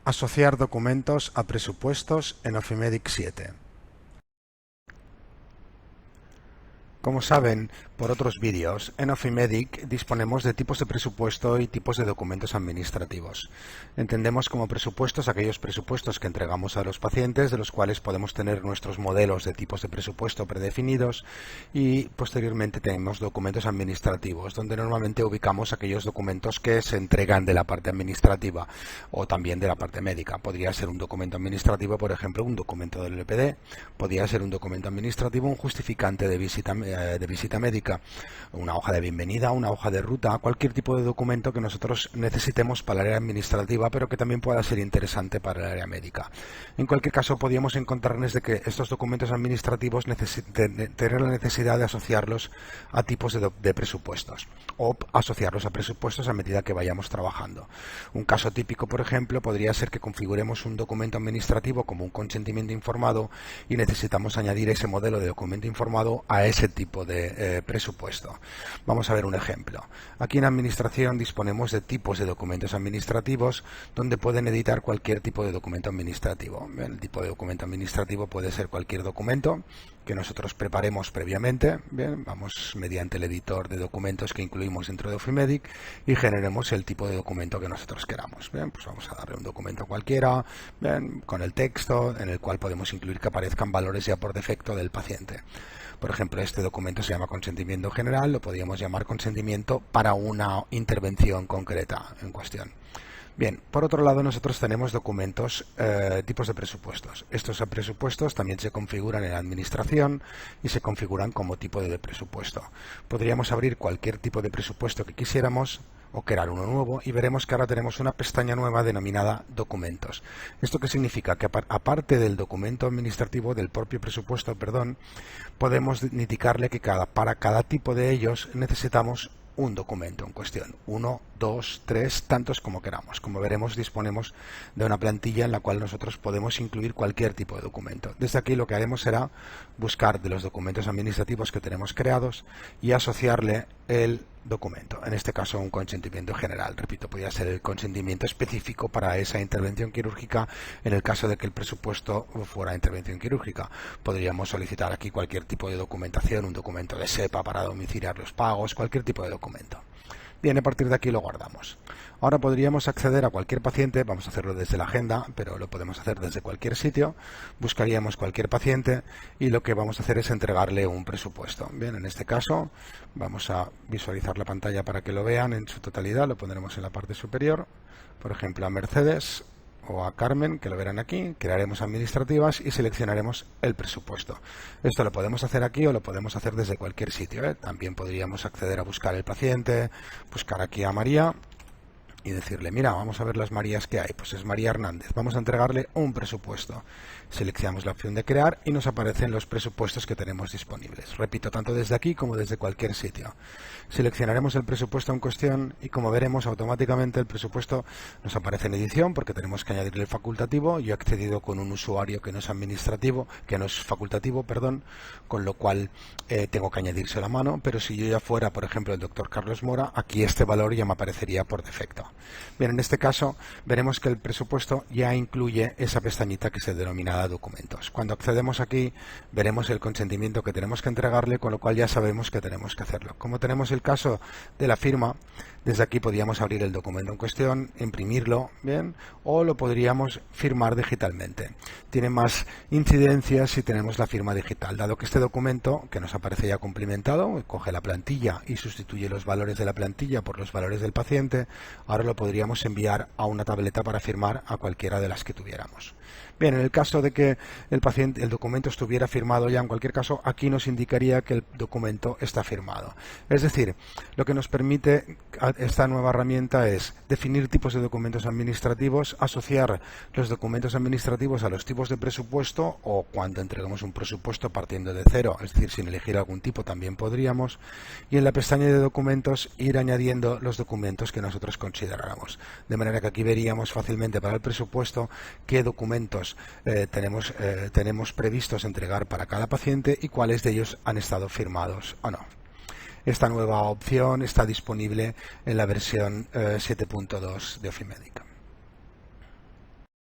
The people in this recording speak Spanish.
Asociar documentos a presupuestos en Ofimedic 7. Como saben por otros vídeos, en Ofimedic disponemos de tipos de presupuesto y tipos de documentos administrativos. Entendemos como presupuestos aquellos presupuestos que entregamos a los pacientes, de los cuales podemos tener nuestros modelos de tipos de presupuesto predefinidos, y posteriormente tenemos documentos administrativos, donde normalmente ubicamos aquellos documentos que se entregan de la parte administrativa o también de la parte médica. Podría ser un documento administrativo, por ejemplo, un documento del LPD, podría ser un documento administrativo, un justificante de visita médica, una hoja de bienvenida, una hoja de ruta, cualquier tipo de documento que nosotros necesitemos para el área administrativa, pero que también pueda ser interesante para el área médica. En cualquier caso, podríamos encontrarnos de que estos documentos administrativos tener la necesidad de asociarlos a tipos de presupuestos o asociarlos a presupuestos a medida que vayamos trabajando. Un caso típico, por ejemplo, podría ser que configuremos un documento administrativo como un consentimiento informado y necesitamos añadir ese modelo de documento informado a ese tipo de presupuesto. Vamos a ver un ejemplo. Aquí en Administración disponemos de tipos de documentos administrativos donde pueden editar cualquier tipo de documento administrativo. El tipo de documento administrativo puede ser cualquier documento que nosotros preparemos previamente. Bien, vamos mediante el editor de documentos que incluimos dentro de Ofimedic y generemos el tipo de documento que nosotros queramos. Bien, pues vamos a darle un documento cualquiera, bien, con el texto en el cual podemos incluir que aparezcan valores ya por defecto del paciente. Por ejemplo, este documento se llama consentimiento general, lo podríamos llamar consentimiento para una intervención concreta en cuestión. Bien, por otro lado nosotros tenemos documentos, tipos de presupuestos. Estos presupuestos también se configuran en la administración y se configuran como tipo de presupuesto. Podríamos abrir cualquier tipo de presupuesto que quisiéramos o crear uno nuevo y veremos que ahora tenemos una pestaña nueva denominada documentos. ¿Esto qué significa? Que aparte del documento administrativo, del propio presupuesto, podemos indicarle que para cada tipo de ellos necesitamos un documento en cuestión, 1, 2, 3, tantos como queramos. Como veremos, disponemos de una plantilla en la cual nosotros podemos incluir cualquier tipo de documento. Desde aquí lo que haremos será buscar de los documentos administrativos que tenemos creados y asociarle el documento, en este caso un consentimiento general. Repito, podría ser el consentimiento específico para esa intervención quirúrgica en el caso de que el presupuesto fuera intervención quirúrgica. Podríamos solicitar aquí cualquier tipo de documentación, un documento de SEPA para domiciliar los pagos, cualquier tipo de documento. Bien, a partir de aquí lo guardamos. Ahora podríamos acceder a cualquier paciente, vamos a hacerlo desde la agenda, pero lo podemos hacer desde cualquier sitio. Buscaríamos cualquier paciente y lo que vamos a hacer es entregarle un presupuesto. Bien, en este caso vamos a visualizar la pantalla para que lo vean en su totalidad, lo pondremos en la parte superior. Por ejemplo, a Mercedes o a Carmen, que lo verán aquí, crearemos administrativas y seleccionaremos el presupuesto. Esto lo podemos hacer aquí o lo podemos hacer desde cualquier sitio, ¿eh? También podríamos acceder a buscar el paciente, buscar aquí a María y decirle, mira, vamos a ver las Marías que hay. Pues es María Hernández. Vamos a entregarle un presupuesto. Seleccionamos la opción de crear y nos aparecen los presupuestos que tenemos disponibles. Repito, tanto desde aquí como desde cualquier sitio. Seleccionaremos el presupuesto en cuestión y como veremos automáticamente el presupuesto nos aparece en edición porque tenemos que añadirle el facultativo. Yo he accedido con un usuario que no es administrativo, que no es facultativo, perdón, con lo cual tengo que añadirse a mano, pero si yo ya fuera, por ejemplo, el doctor Carlos Mora, aquí este valor ya me aparecería por defecto. Bien, en este caso veremos que el presupuesto ya incluye esa pestañita que se denomina documentos. Cuando accedemos aquí veremos el consentimiento que tenemos que entregarle, con lo cual ya sabemos que tenemos que hacerlo. Como tenemos el caso de la firma, desde aquí podríamos abrir el documento en cuestión, imprimirlo, bien, o lo podríamos firmar digitalmente. Tiene más incidencia si tenemos la firma digital, dado que este documento, que nos aparece ya cumplimentado, coge la plantilla y sustituye los valores de la plantilla por los valores del paciente, ahora lo podríamos enviar a una tableta para firmar a cualquiera de las que tuviéramos. Bien, en el caso de que el documento estuviera firmado ya, en cualquier caso, aquí nos indicaría que el documento está firmado. Es decir, lo que nos permite esta nueva herramienta es definir tipos de documentos administrativos, asociar los documentos administrativos a los tipos de presupuesto o cuando entreguemos un presupuesto partiendo de cero, es decir, sin elegir algún tipo también podríamos, y en la pestaña de documentos ir añadiendo los documentos que nosotros consideráramos. De manera que aquí veríamos fácilmente para el presupuesto qué documentos tenemos previstos entregar para cada paciente y cuáles de ellos han estado firmados o no. Esta nueva opción está disponible en la versión 7.2 de Ofimedic.